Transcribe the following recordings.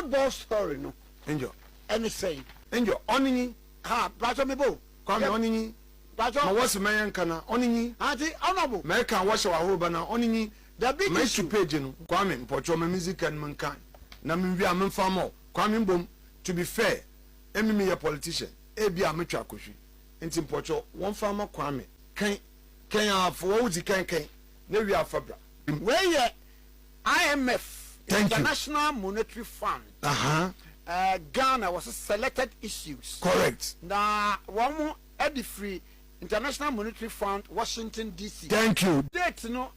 ball story no. Enjoy. Anything. Enjoy. Onini. Ha, bracho me bo. Kwame onini. Bracho. Ma wasi mayan kana onini. Auntie, honorable. American wash wa hoba na onini. The big issue. Page no. Kwame mpocho me music and mankan. Na me wi amfa mo. Kwame mbom, to be fair, me a politician. Ebi ametwa akohwi. Enti mpocho won farmer Kwame. Kan afo wo di kan na wi afabra. Where ye IMF, Thank International Monetary Fund. Ghana was selected issues. Correct. Na one more Eddie Free International Monetary Fund, Washington DC. Thank you. Date no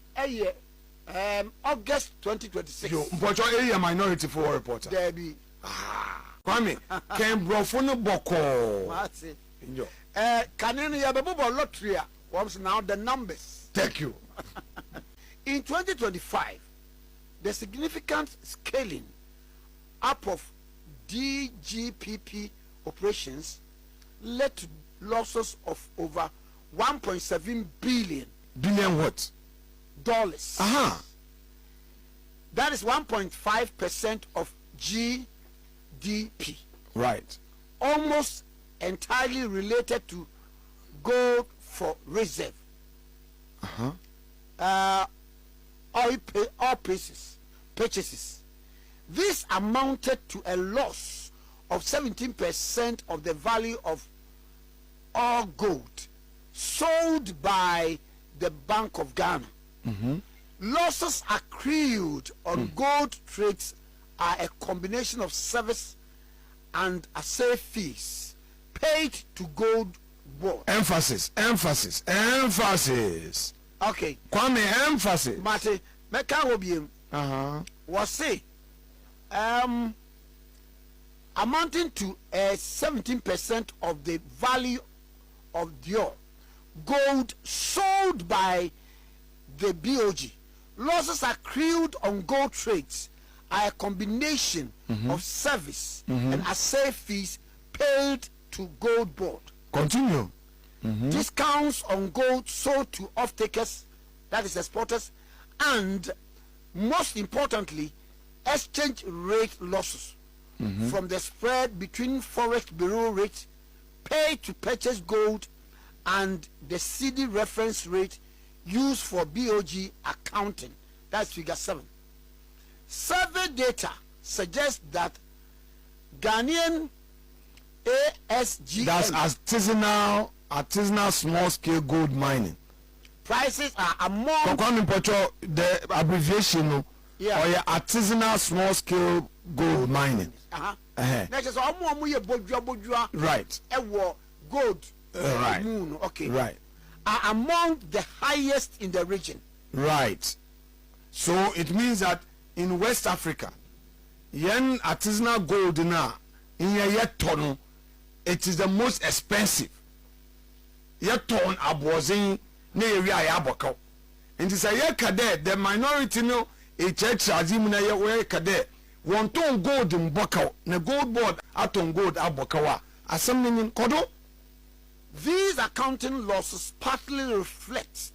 August 2026. Yo, mpocho area minority for reporter. There be. Kwame, can brofo no boko. That's it. Enjoy. Canadian Yababu lottery was now the numbers. Thank you. In 2025, the significant scaling up of DGPP operations led to losses of over 1.7 billion. Billion what? Dollars. That is 1.5% of GDP. Right. Almost entirely related to gold for reserve. Oil purchases. This amounted to a loss of 17% of the value of all gold sold by the Bank of Ghana. Losses accrued on gold trades are a combination of service and assay fees paid to gold board. Emphasis. Okay. Kwame, emphasis. Mate, meka wobiem. Was say amounting to 17% of the value of the gold sold by the BOG. Losses accrued on gold trades are a combination of service and assay fees paid to gold board. Continue. Discounts on gold sold to off-takers, that is exporters, and most importantly, exchange rate losses from the spread between Forex Bureau rate paid to purchase gold and the CD reference rate used for BOG accounting. That's figure 7. Survey data suggests that Ghanaian ASGM, that's artisanal small scale gold mining, prices are among the abbreviation or artisanal small scale gold mining. Next is Right. Gold. Right. Moon. Okay. Right. Are among the highest in the region. Right. So it means that in West Africa, yen artisanal gold na in yet ton, it is the most expensive. Yet ton abwazin ne area yaboko. And it's a yakade, the minority no a church azim na ye kade. One ton gold in boko, ne gold board aton gold abokawa. Assembling in kodo. These accounting losses partly reflect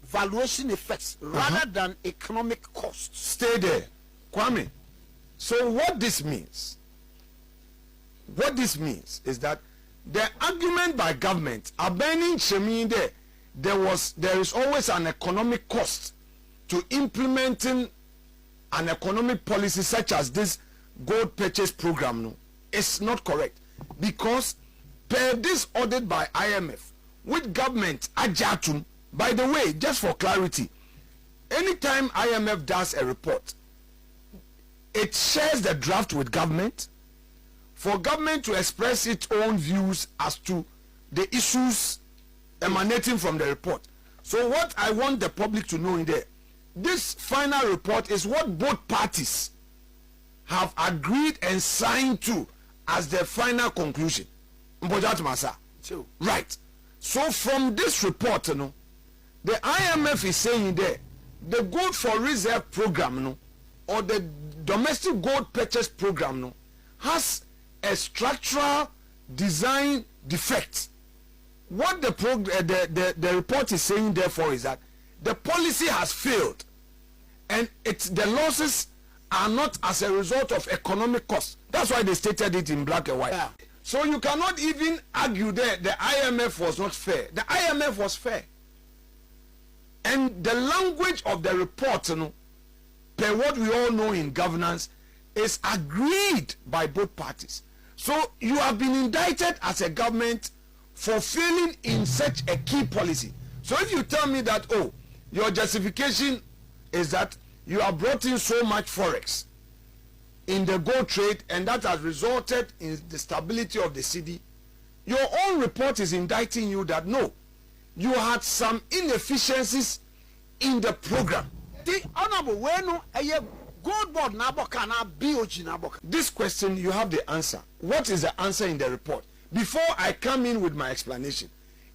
valuation effects rather than economic costs. Stay there, Kwame. So what this means is that the argument by government abandoning Shemi there is always an economic cost to implementing an economic policy such as this gold purchase program. No, it's not correct, because per this audit by IMF with government ajatum. By the way, just for clarity, anytime IMF does a report, it shares the draft with government for government to express its own views as to the issues emanating from the report. So what I want the public to know in there, this final report is what both parties have agreed and signed to as the final conclusion. Right. So from this report, you know, the IMF is saying there, the gold for reserve program, no, or the domestic gold purchase program, no, has a structural design defect. What the report is saying therefore is that the policy has failed, and the losses are not as a result of economic costs. That's why they stated it in black and white. Yeah. So you cannot even argue that the IMF was not fair. The IMF was fair. And the language of the report, per what we all know in governance, is agreed by both parties. So you have been indicted as a government for failing in such a key policy. So if you tell me that, oh, your justification is that you have brought in so much forex in the gold trade and that has resulted in the stability of the city, your own report is indicting you that no, you had some inefficiencies in the program. The honorable when a gold board naboka na BOG naboka. This question, you have the answer. What is the answer in the report? Before I come in with my explanation,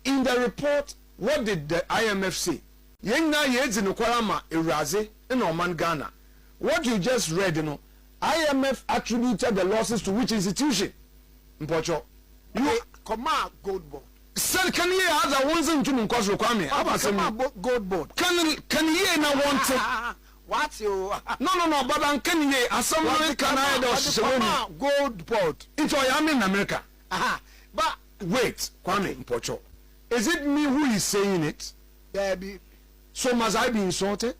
in the report, what did the IMF say? Yenga yezi nukwarama iraze in Oman Ghana. What you just read, IMF attributed the losses to which institution? Mpocho. You come gold board. Sir, can you ask a one's into Munko's requirement? Gold board. Can you na want it? What's you? No, but can you as someone can I gold board? It's all I'm in America. But wait, Kwame Mpocho. Is it me who is saying it? Baby. So must I be insulted?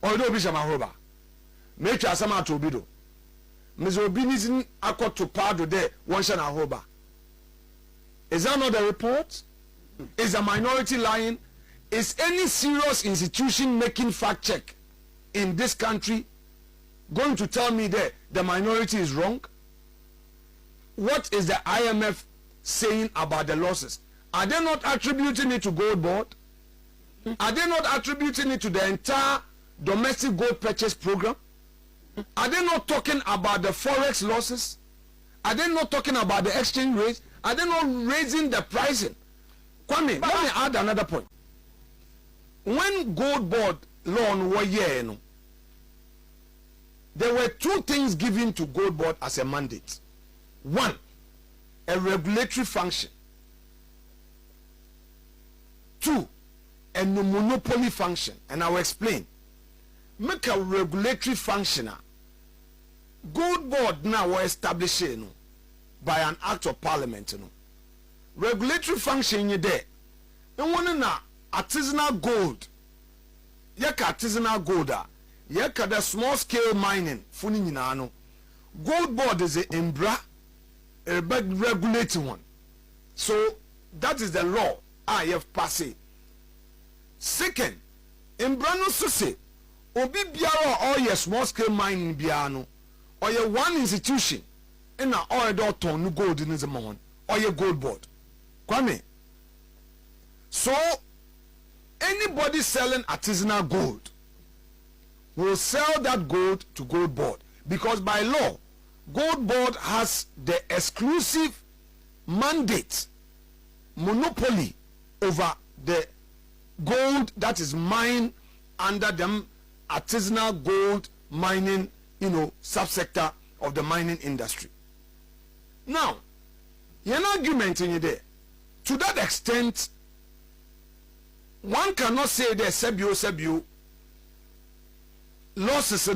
Or do Bishop Mahoba? Make your sama to Bido. Ms. Obinizin Akot to Pado there, one shana hoba. Is that not the report? Is a minority lying? Is any serious institution making fact check in this country going to tell me that the minority is wrong? What is the IMF saying about the losses? Are they not attributing it to gold board? Are they not attributing it to the entire domestic gold purchase program? Are they not talking about the forex losses? Are they not talking about the exchange rates? Are they not raising the pricing? Kwame, let me add another point. When gold board loan was here, there were two things given to gold board as a mandate. One, a regulatory function. Two, a monopoly function. And I will explain. Make a regulatory function. Gold board now was established by an act of parliament. Regulatory function you there. And one na artisanal gold. Yeka artisanal gold. Yeka the small scale mining. Funi nyina Gold board is a embra. A regulating one. So that is the law I have passed. Second, embra no so say obi biara or your small scale mining biano or your one institution in a or do ton gold in the moment or your gold board. Kwame. So anybody selling artisanal gold will sell that gold to gold board because by law gold board has the exclusive mandate monopoly over the gold that is mined under them artisanal gold mining subsector of the mining industry. Now an argument in there to that extent one cannot say that sebio losses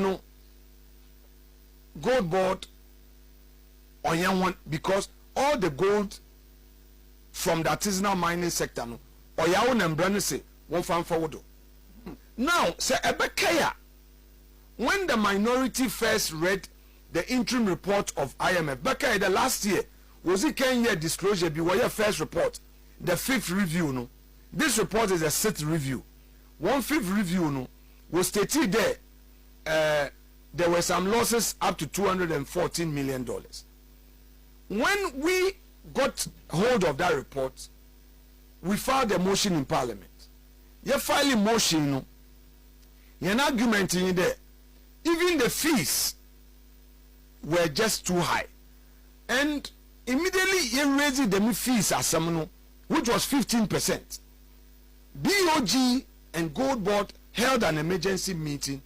gold board on yan one because all the gold from the artisanal mining sector or ya own embrano say one fan forward. Now say ebekaya when the minority first read the interim report of IMF Bekaya the last year was it 10-year disclosure be your first report the 5th review this report is a 6th review 1/5 review was stated there there were some losses up to $214 million. When we got hold of that report, we filed a motion in Parliament. You file a motion, an argument in there. Even the fees were just too high. And immediately you raised the fees as some, which was 15%. BOG and Gold Board held an emergency meeting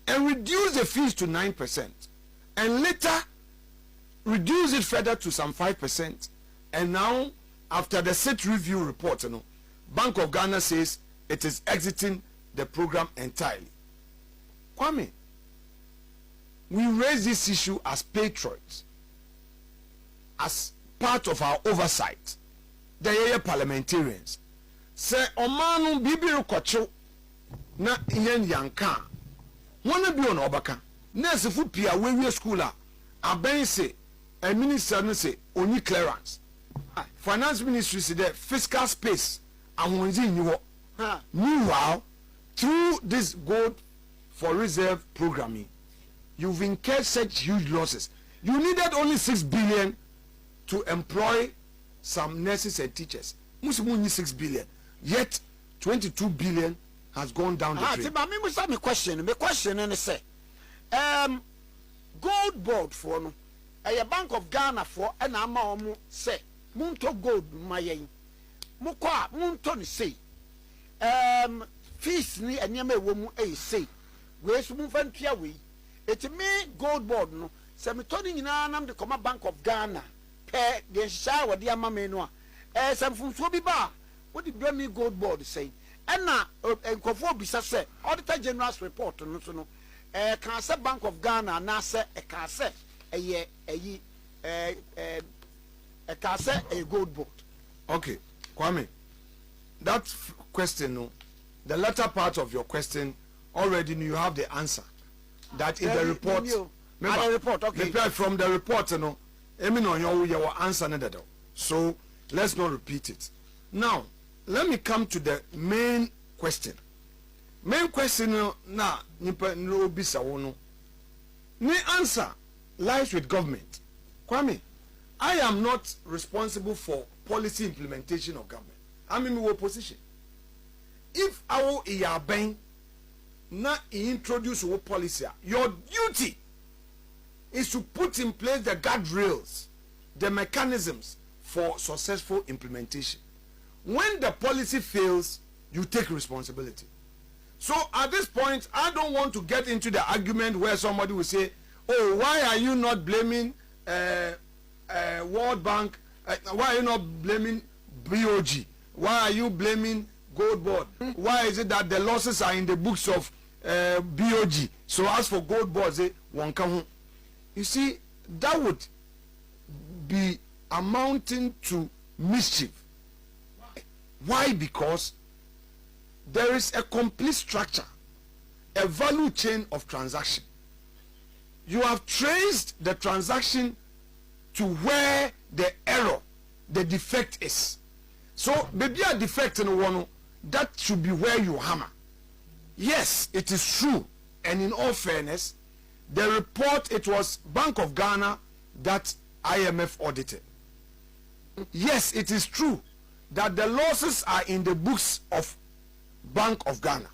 and reduced the fees to 9%. And later reduced it further to some 5%. And now, after the 6th review report, Bank of Ghana says it is exiting the program entirely. Kwame, we raise this issue as patriots, as part of our oversight, the parliamentarians. Say omanu bibiru kocho na yen yanka. Wanna be on obaka. Nurse fu pia we school aben say a minister no say only clearance. Finance ministry say there fiscal space and wonzi nyiwo. Meanwhile, through this gold for reserve programming, you've incurred such huge losses. You needed only 6 billion to employ some nurses and teachers. Musimu need 6 billion. Yet 22 billion has gone down the drain. My question and say, gold board for no, a Bank of Ghana for an amount say, Munto gold my Mukwa Munton say, fees ni and yame woman a say, where's moving Piawi? It's me gold board no, Semitoni in Anam the Comma Bank of Ghana, pay the shower dear mamma, some from Swobiba. What did Grammy Gold Board say? And now, and Kofobisa said, Auditor General's report, no, Cancer Bank of Ghana, Nasa, a Cancer, a Cancer, a gold board. Okay, Kwame, that question, no, the latter part of your question, already you have the answer. That in the report, the report, okay. From the report, no, your answer, so let's not repeat it. Now, let me come to the main question. Main question na nipa no bisa wono. The answer lies with government. Kwame, I am not responsible for policy implementation of government. I'm in my opposition. If our iyaben na introduce a policy, your duty is to put in place the guardrails, the mechanisms for successful implementation. When the policy fails, you take responsibility. So at this point, I don't want to get into the argument where somebody will say, oh, why are you not blaming World Bank? Why are you not blaming BOG? Why are you blaming Gold Board? Why is it that the losses are in the books of BOG? So as for Gold Board, say, you see, that would be amounting to mischief. Why? Because there is a complete structure, a value chain of transaction. You have traced the transaction to where the error, the defect is. So, maybe a defect in one, that should be where you hammer. Yes, it is true, and in all fairness, the report, it was Bank of Ghana that IMF audited. Yes, it is true that the losses are in the books of Bank of Ghana.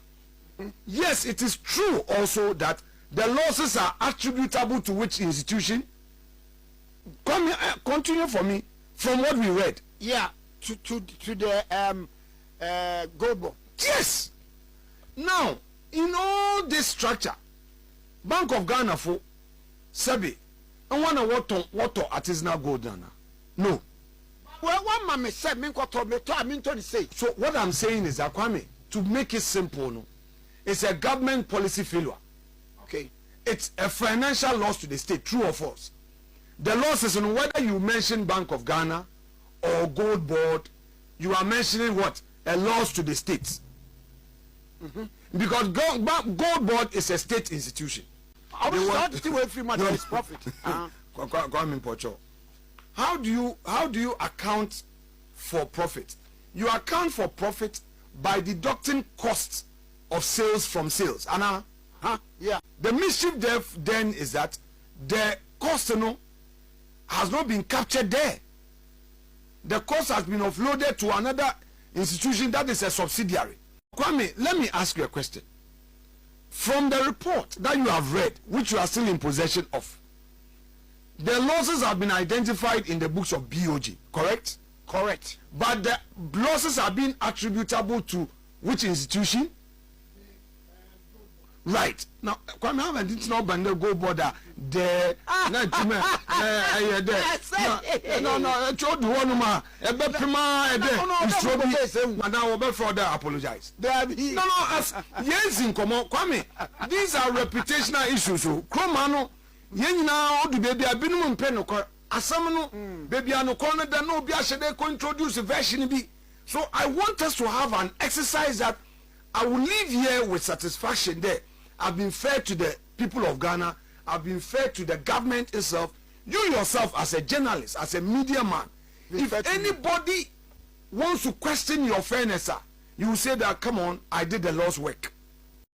Yes, it is true also that the losses are attributable to which institution? Come here, continue for me from what we read. Yeah, to the Gold Board. Yes. Now, in all this structure, Bank of Ghana for Sabi, and one what artisanal gold Ghana. No. Well, one man said, so what I'm saying is that, Kwame, to make it simple, no, it's a government policy failure. Okay. It's a financial loss to the state, true or false. The loss is on whether you mention Bank of Ghana or Gold Board, you are mentioning what? A loss to the state. Because Gold Board is a state institution. How do you account for profit? You account for profit by deducting costs of sales from sales. Anna, yeah. The mischief then is that the cost has not been captured there. The cost has been offloaded to another institution that is a subsidiary. Kwame, let me ask you a question. From the report that you have read, which you are still in possession of, the losses have been identified in the books of BOG, correct? Correct. But the losses are being attributable to which institution? Right. Now, Kwame, I didn't know about the Gold Board there. No, I told one man, a better man, I apologize. No, yes, in common, Kwame, these are reputational issues. Kromano, yen na odu baby abinum mpe no ko asam no baby anoko no da no obi ahye ko introduce version bi. So I want us to have an exercise that I will leave here with satisfaction there. I've been fair to the people of Ghana. I've been fair to the government itself. You yourself as a journalist, as a media man, if anybody wants to question your fairness, you will say that, come on, I did the Lord's work.